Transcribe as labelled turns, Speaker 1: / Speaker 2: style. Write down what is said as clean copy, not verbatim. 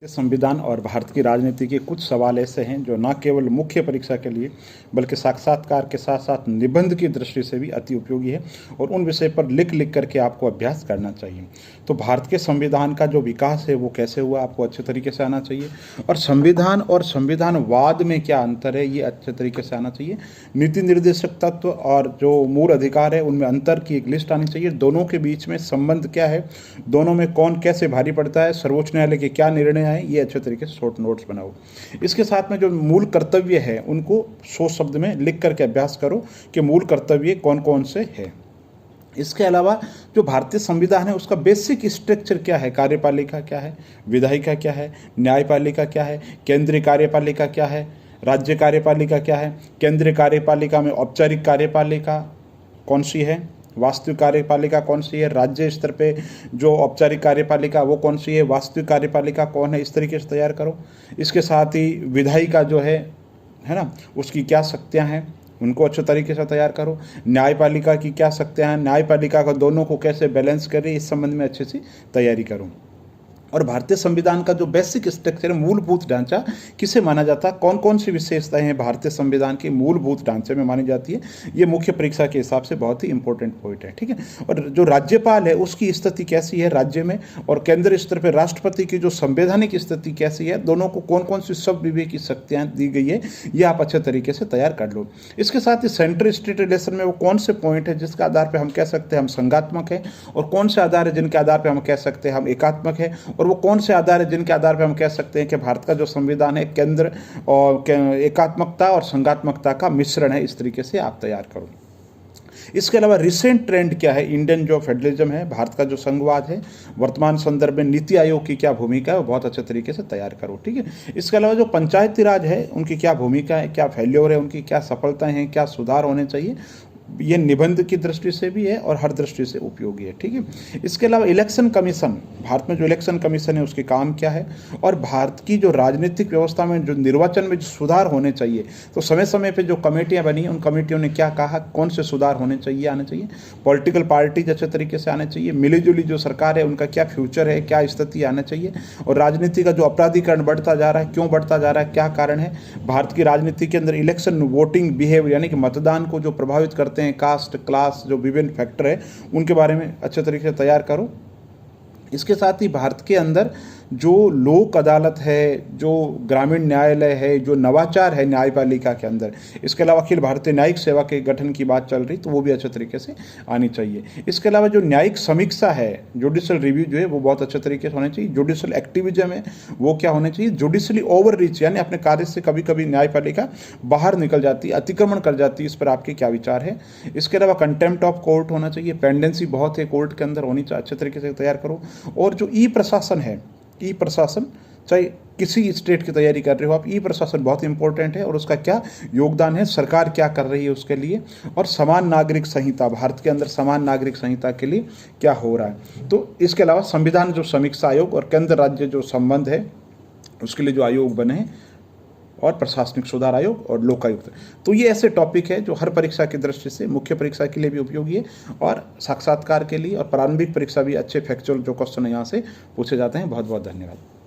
Speaker 1: संविधान और भारत की राजनीति के कुछ सवाल ऐसे हैं जो न केवल मुख्य परीक्षा के लिए बल्कि साक्षात्कार के साथ साथ निबंध की दृष्टि से भी अति उपयोगी है और उन विषय पर लिख लिख करके आपको अभ्यास करना चाहिए। तो भारत के संविधान का जो विकास है वो कैसे हुआ, आपको अच्छे तरीके से आना चाहिए, और संविधानवाद में क्या अंतर है ये अच्छे तरीके से आना चाहिए। नीति निर्देशक तत्व और जो मूल अधिकार है उनमें अंतर की एक लिस्ट आनी चाहिए। दोनों के बीच में संबंध क्या है, दोनों में कौन कैसे भारी पड़ता है, सर्वोच्च न्यायालय के क्या निर्णय है, ये अच्छे तरीके से शॉर्ट नोट्स बनाओ। इसके साथ में जो मूल कर्तव्य है उनको 100 शब्द में लिख करके अभ्यास करो कि मूल कर्तव्य कौन कौन से है। इसके अलावा जो भारतीय संविधान है उसका बेसिक स्ट्रक्चर क्या है, कार्यपालिका क्या है, विधायिका क्या है, न्यायपालिका क्या है, केंद्रीय कार्यपालिका क्या है, राज्य कार्यपालिका क्या है, केंद्रीय कार्यपालिका में औपचारिक कार्यपालिका कौन सी है, वास्तविक कार्यपालिका कौन सी है, राज्य स्तर पे जो औपचारिक कार्यपालिका वो कौन सी है, वास्तविक कार्यपालिका कौन है, इस तरीके से तैयार करो। इसके साथ ही विधायिका जो है ना, उसकी क्या शक्तियाँ हैं उनको अच्छे तरीके से तैयार करो। न्यायपालिका की क्या शक्तियाँ हैं, न्यायपालिका का दोनों को कैसे बैलेंस करें, इस संबंध में अच्छे से तैयारी करो। और भारतीय संविधान का जो बेसिक स्ट्रक्चर है, मूलभूत ढांचा किसे माना जाता है, कौन कौन सी विशेषताएं हैं भारतीय संविधान की मूलभूत ढांचे में मानी जाती है, ये मुख्य परीक्षा के हिसाब से बहुत ही इंपॉर्टेंट पॉइंट है। ठीक है। और जो राज्यपाल है उसकी स्थिति कैसी है राज्य में, और केंद्र स्तर पर राष्ट्रपति की जो संवैधानिक स्थिति कैसी है, दोनों को कौन कौन सी सब विवेक की शक्तियाँ दी गई है, ये आप अच्छे तरीके से तैयार कर लो। इसके साथ ही सेंट्रल स्टेट रिलेशन में वो कौन से पॉइंट है जिसके आधार पर हम कह सकते हैं हम संघात्मक है, और कौन से आधार है जिनके आधार पर हम कह सकते हैं हम एकात्मक है, और वो कौन से आधार है जिनके आधार पर हम कह सकते हैं कि भारत का जो संविधान है केंद्र और एकात्मकता और संघात्मकता का मिश्रण है। इस तरीके से आप तैयार करो। इसके अलावा रिसेंट ट्रेंड क्या है, इंडियन जो फेडरलिज्म है, भारत का जो संघवाद है, वर्तमान संदर्भ में नीति आयोग की क्या भूमिका है, वो बहुत अच्छे तरीके से तैयार करो। ठीक है। इसके अलावा जो पंचायती राज है उनकी क्या भूमिका है, क्या फेल्योर है, उनकी क्या सफलताएं हैं, क्या सुधार होने चाहिए, ये निबंध की दृष्टि से भी है और हर दृष्टि से उपयोगी है। ठीक है। इसके अलावा इलेक्शन कमीशन, भारत में जो इलेक्शन कमीशन है उसके काम क्या है, और भारत की जो राजनीतिक व्यवस्था में जो निर्वाचन में जो सुधार होने चाहिए, तो समय समय पे जो कमेटियां बनी उन कमेटियों ने क्या कहा, कौन से सुधार होने चाहिए, आने चाहिए। पॉलिटिकल पार्टीज अच्छे तरीके से आने चाहिए। मिलीजुली जो सरकार है उनका क्या फ्यूचर है, क्या स्थिति आना चाहिए। और राजनीति का जो अपराधीकरण बढ़ता जा रहा है, क्यों बढ़ता जा रहा है, क्या कारण है। भारत की राजनीति के अंदर इलेक्शन वोटिंग बिहेवियर यानी कि मतदान को जो प्रभावित करते हैं, कास्ट क्लास जो विभिन्न फैक्टर है उनके बारे में अच्छे तरीके से तैयार करो। इसके साथ ही भारत के अंदर जो लोक अदालत है, जो ग्रामीण न्यायालय है, जो नवाचार है न्यायपालिका के अंदर, इसके अलावा अखिल भारतीय न्यायिक सेवा के गठन की बात चल रही, तो वो भी अच्छे तरीके से आनी चाहिए। इसके अलावा जो न्यायिक समीक्षा है, जुडिशल रिव्यू जो है वो बहुत अच्छे तरीके से होने चाहिए। जुडिशल एक्टिविज्म है वो क्या होने चाहिए, जुडिशली ओवर रीच यानी अपने कार्य से कभी कभी न्यायपालिका बाहर निकल जाती है, अतिक्रमण कर जाती है, इस पर आपके क्या विचार है। इसके अलावा कंटेम्प्ट ऑफ कोर्ट होना चाहिए, पेंडेंसी बहुत है कोर्ट के अंदर होनी चाहिए, अच्छे तरीके से तैयार करो। और जो ई प्रशासन है, ई प्रशासन, चाहे किसी स्टेट की तैयारी कर रहे हो आप, ई प्रशासन बहुत इंपॉर्टेंट है और उसका क्या योगदान है, सरकार क्या कर रही है उसके लिए। और समान नागरिक संहिता, भारत के अंदर समान नागरिक संहिता के लिए क्या हो रहा है। तो इसके अलावा संविधान जो समीक्षा आयोग और केंद्र राज्य जो संबंध है उसके लिए जो आयोग बने हैं, और प्रशासनिक सुधार आयोग और लोकायुक्त। तो ये ऐसे टॉपिक है जो हर परीक्षा की दृष्टि से मुख्य परीक्षा के लिए भी उपयोगी है और साक्षात्कार के लिए और प्रारंभिक परीक्षा भी अच्छे फैक्चुअल जो क्वेश्चन यहाँ से पूछे जाते हैं। बहुत बहुत धन्यवाद।